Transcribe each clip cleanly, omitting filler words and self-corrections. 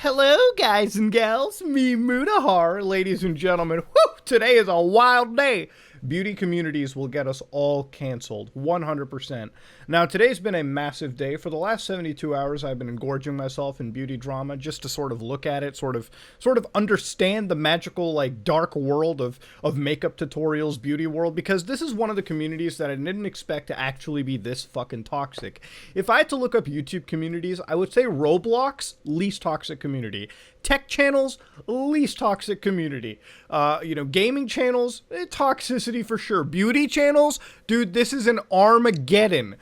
Hello, guys and gals. Me, Mudahar, ladies and gentlemen. Whew, today is a wild day. Beauty communities will get us all canceled, 100%. Now, today's been a massive day. For the last 72 hours, I've been engorging myself in beauty drama just to sort of look at it, sort of understand the magical, like, dark world of makeup tutorials, beauty world, because this is one of the communities that I didn't expect to actually be this fucking toxic. If I had to look up YouTube communities, I would say Roblox, least toxic community. Tech channels, least toxic community. Gaming channels, toxicity for sure. Beauty channels, dude, this is an Armageddon.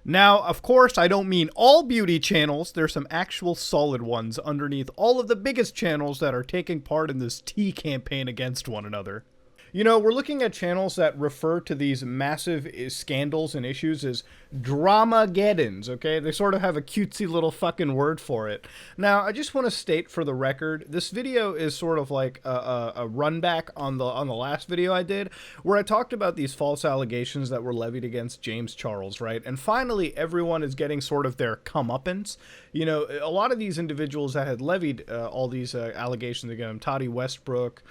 Now, of course, I don't mean all beauty channels. There's some actual solid ones underneath all of the biggest channels that are taking part in this tea campaign against one another. You know, we're looking at channels that refer to these massive scandals and issues as Dramageddons, okay? They sort of have a cutesy little fucking word for it. Now, I just want to state for the record, this video is sort of like a run back on the last video I did, where I talked about these false allegations that were levied against James Charles, right? And finally, everyone is getting sort of their comeuppance. You know, a lot of these individuals that had levied all these allegations against him, Toddy Westbrook,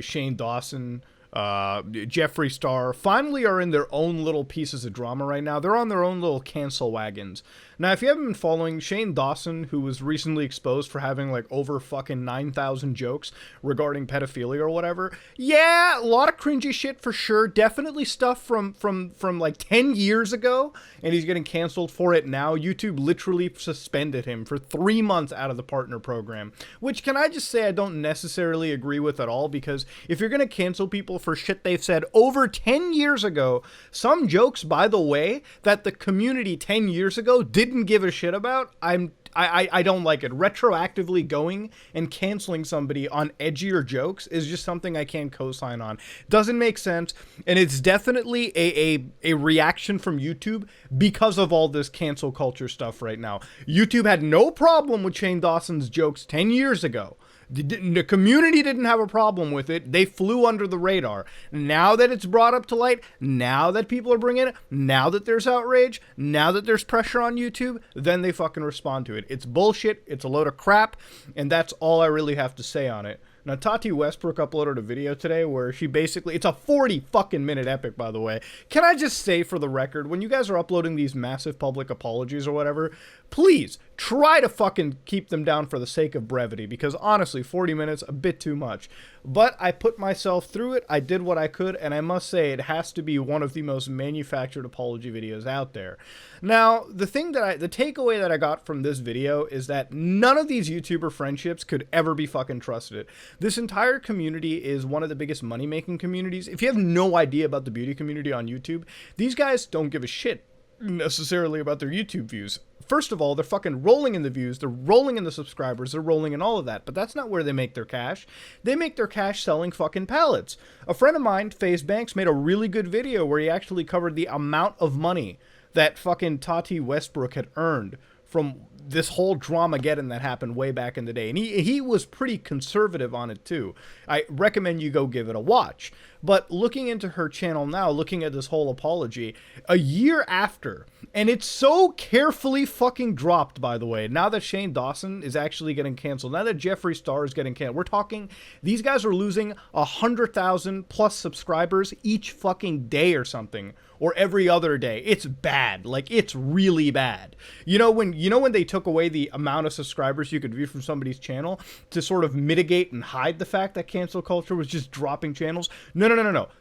Shane Dawson, Jeffree Star, finally are in their own little pieces of drama right now. They're on their own little cancel wagons. Now, if you haven't been following, Shane Dawson, who was recently exposed for having like over fucking 9,000 jokes regarding pedophilia or whatever, yeah, a lot of cringy shit for sure. Definitely stuff from like 10 years ago, and he's getting canceled for it now. YouTube literally suspended him for 3 months out of the partner program, which, can I just say, I don't necessarily agree with at all, because if you're gonna cancel people for shit they've said over 10 years ago, some jokes, by the way, that the community 10 years ago didn't give a shit about, I don't like it. Retroactively going and canceling somebody on edgier jokes is just something I can't co-sign on. Doesn't make sense, and it's definitely a reaction from YouTube because of all this cancel culture stuff right now. YouTube had no problem with Shane Dawson's jokes 10 years ago. The community didn't have a problem with it. They flew under the radar. Now that it's brought up to light, now that people are bringing it, now that there's outrage, now that there's pressure on YouTube, then they fucking respond to it. It's bullshit. It's a load of crap. And that's all I really have to say on it. Now, Tati Westbrook uploaded a video today where she basically, it's a 40 fucking minute epic, by the way. Can I just say, for the record, when you guys are uploading these massive public apologies or whatever, please try to fucking keep them down for the sake of brevity, because honestly, 40 minutes, a bit too much. But I put myself through it, I did what I could, and I must say it has to be one of the most manufactured apology videos out there. Now, the takeaway that I got from this video is that none of these YouTuber friendships could ever be fucking trusted. This entire community is one of the biggest money-making communities. If you have no idea about the beauty community on YouTube, these guys don't give a shit necessarily about their YouTube views. First of all, they're fucking rolling in the views, they're rolling in the subscribers, they're rolling in all of that, but that's not where they make their cash. They make their cash selling fucking palettes. A friend of mine, FaZe Banks, made a really good video where he actually covered the amount of money that fucking Tati Westbrook had earned from this whole Dramageddon that happened way back in the day. And he was pretty conservative on it too. I recommend you go give it a watch. But looking into her channel now, looking at this whole apology, a year after, and it's so carefully fucking dropped, by the way, now that Shane Dawson is actually getting canceled, now that Jeffree Star is getting canceled, we're talking, these guys are losing 100,000 plus subscribers each fucking day or something, or every other day. It's bad. Like, it's really bad. You know when they took away the amount of subscribers you could view from somebody's channel to sort of mitigate and hide the fact that cancel culture was just dropping channels? No.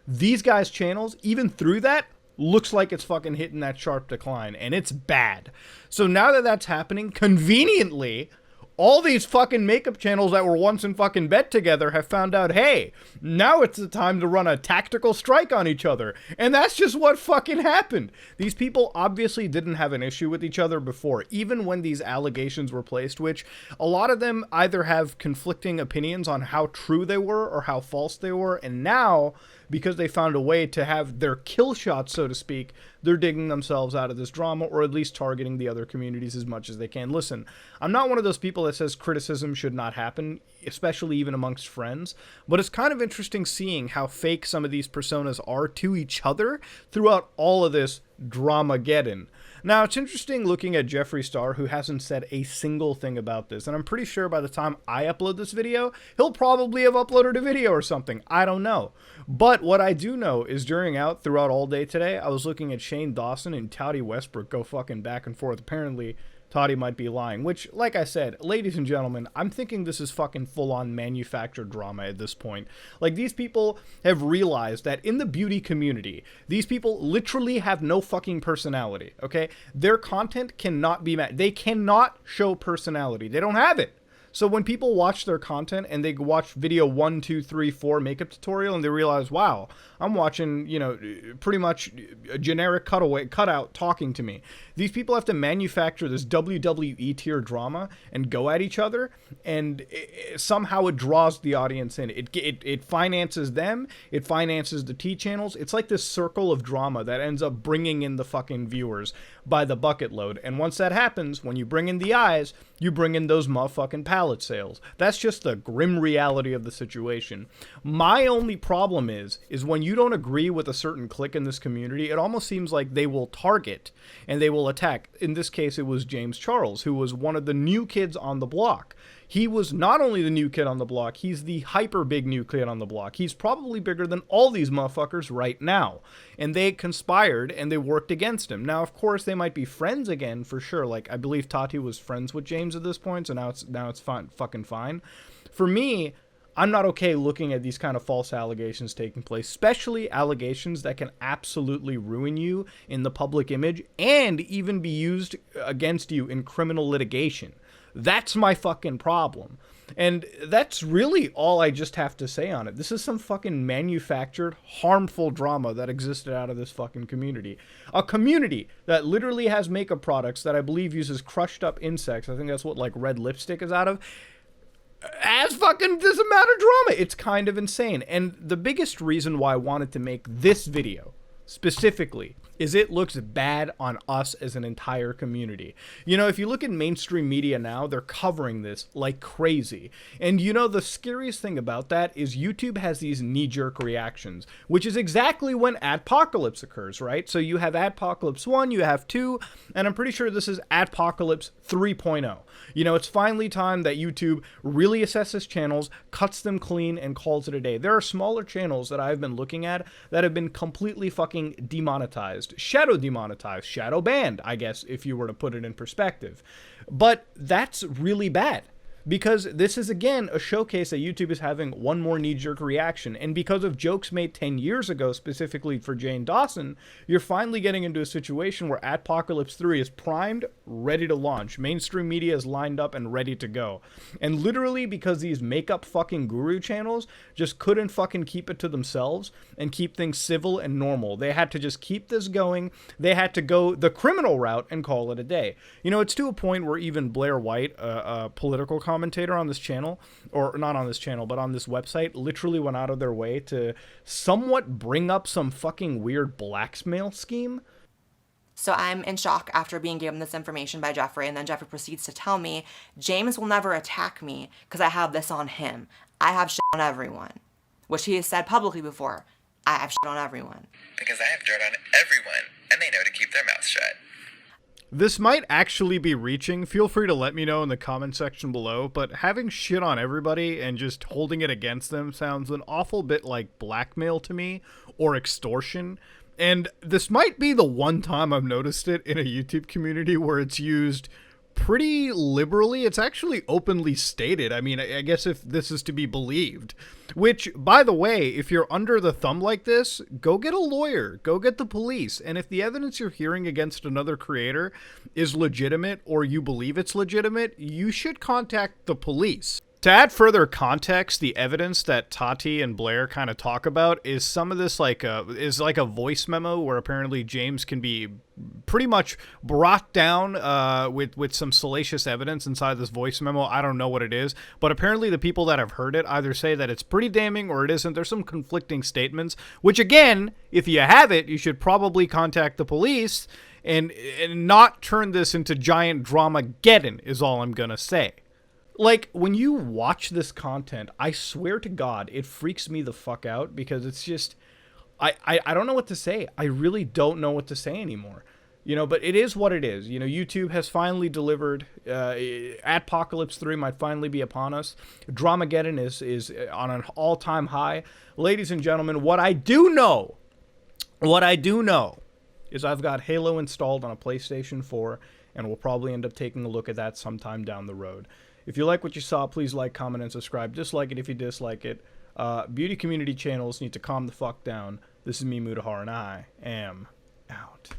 These guys' channels, even through that, looks like it's fucking hitting that sharp decline, and it's bad. So now that that's happening, conveniently, all these fucking makeup channels that were once in fucking bed together have found out, hey, now it's the time to run a tactical strike on each other. And that's just what fucking happened. These people obviously didn't have an issue with each other before, even when these allegations were placed, which a lot of them either have conflicting opinions on how true they were or how false they were. And now, because they found a way to have their kill shot, so to speak, they're digging themselves out of this drama, or at least targeting the other communities as much as they can. Listen, I'm not one of those people that says criticism should not happen, especially even amongst friends, but it's kind of interesting seeing how fake some of these personas are to each other throughout all of this Dramageddon. Now, it's interesting looking at Jeffree Star, who hasn't said a single thing about this. And I'm pretty sure by the time I upload this video, he'll probably have uploaded a video or something. I don't know. But what I do know is throughout all day today, I was looking at Shane Dawson and Toddy Westbrook go fucking back and forth. Apparently, Toddy might be lying, which, like I said, ladies and gentlemen, I'm thinking this is fucking full-on manufactured drama at this point. Like, these people have realized that in the beauty community, these people literally have no fucking personality, okay? Their content cannot be they cannot show personality. They don't have it. So when people watch their content and they watch video 1, 2, 3, 4 makeup tutorial and they realize, wow, I'm watching, pretty much a generic cutout talking to me. These people have to manufacture this WWE tier drama and go at each other, and somehow it draws the audience in. It finances them. It finances the T channels. It's like this circle of drama that ends up bringing in the fucking viewers by the bucket load. And once that happens, when you bring in the eyes, you bring in those motherfucking palette sales. That's just the grim reality of the situation. My only problem is when you don't agree with a certain clique in this community, it almost seems like they will target and they will attack. In this case, it was James Charles, who was one of the new kids on the block. He was not only the new kid on the block, he's the hyper big new kid on the block. He's probably bigger than all these motherfuckers right now. And they conspired and they worked against him. Now, of course, they might be friends again for sure. Like, I believe Tati was friends with James at this point, so now it's fine, fucking fine. For me, I'm not okay looking at these kind of false allegations taking place, especially allegations that can absolutely ruin you in the public image and even be used against you in criminal litigation. That's my fucking problem. And that's really all I just have to say on it. This is some fucking manufactured, harmful drama that existed out of this fucking community. A community that literally has makeup products that I believe uses crushed up insects. I think that's what, like, red lipstick is out of. As fucking this amount of drama. It's kind of insane. And the biggest reason why I wanted to make this video specifically is it looks bad on us as an entire community. If you look at mainstream media now, they're covering this like crazy. And the scariest thing about that is YouTube has these knee-jerk reactions, which is exactly when adpocalypse occurs, right? So you have adpocalypse 1, you have 2, and I'm pretty sure this is adpocalypse 3.0. It's finally time that YouTube really assesses channels, cuts them clean, and calls it a day. There are smaller channels that I've been looking at that have been completely fucking demonetized. Shadow demonetized, shadow banned, I guess, if you were to put it in perspective. But that's really bad. Because this is, again, a showcase that YouTube is having one more knee-jerk reaction. And because of jokes made 10 years ago, specifically for Jane Dawson, you're finally getting into a situation where Adpocalypse 3 is primed, ready to launch. Mainstream media is lined up and ready to go. And literally because these makeup fucking guru channels just couldn't fucking keep it to themselves and keep things civil and normal. They had to just keep this going. They had to go the criminal route and call it a day. It's to a point where even Blair White, a political commentator on this channel, or not on this channel, but on this website, literally went out of their way to somewhat bring up some fucking weird blackmail scheme. So I'm in shock after being given this information by Jeffree, and then Jeffree proceeds to tell me, James will never attack me because I have this on him. I have shit on everyone, which he has said publicly before. I have shit on everyone. Because I have dirt on everyone, and they know to keep their mouths shut. This might actually be reaching. Feel free to let me know in the comment section below, but having shit on everybody and just holding it against them sounds an awful bit like blackmail to me, or extortion. And this might be the one time I've noticed it in a YouTube community where it's used pretty liberally. It's actually openly stated. I mean, I guess if this is to be believed. Which, by the way, if you're under the thumb like this, go get a lawyer. Go get the police. And if the evidence you're hearing against another creator is legitimate, or you believe it's legitimate, you should contact the police. To add further context, the evidence that Tati and Blair kind of talk about is some of this like a voice memo where apparently James can be pretty much brought down with some salacious evidence inside this voice memo. I don't know what it is, but apparently the people that have heard it either say that it's pretty damning or it isn't. There's some conflicting statements, which again, if you have it, you should probably contact the police and not turn this into giant dramageddon is all I'm gonna say. Like, when you watch this content, I swear to God, it freaks me the fuck out because it's just, I don't know what to say. I really don't know what to say anymore. You know, but it is what it is. You know, YouTube has finally delivered. Adpocalypse 3 might finally be upon us. Dramageddon is on an all-time high. Ladies and gentlemen, what I do know is I've got Halo installed on a PlayStation 4, and we'll probably end up taking a look at that sometime down the road. If you like what you saw, please like, comment, and subscribe. Dislike it if you dislike it. Beauty community channels need to calm the fuck down. This is me, Mutahar, and I am out.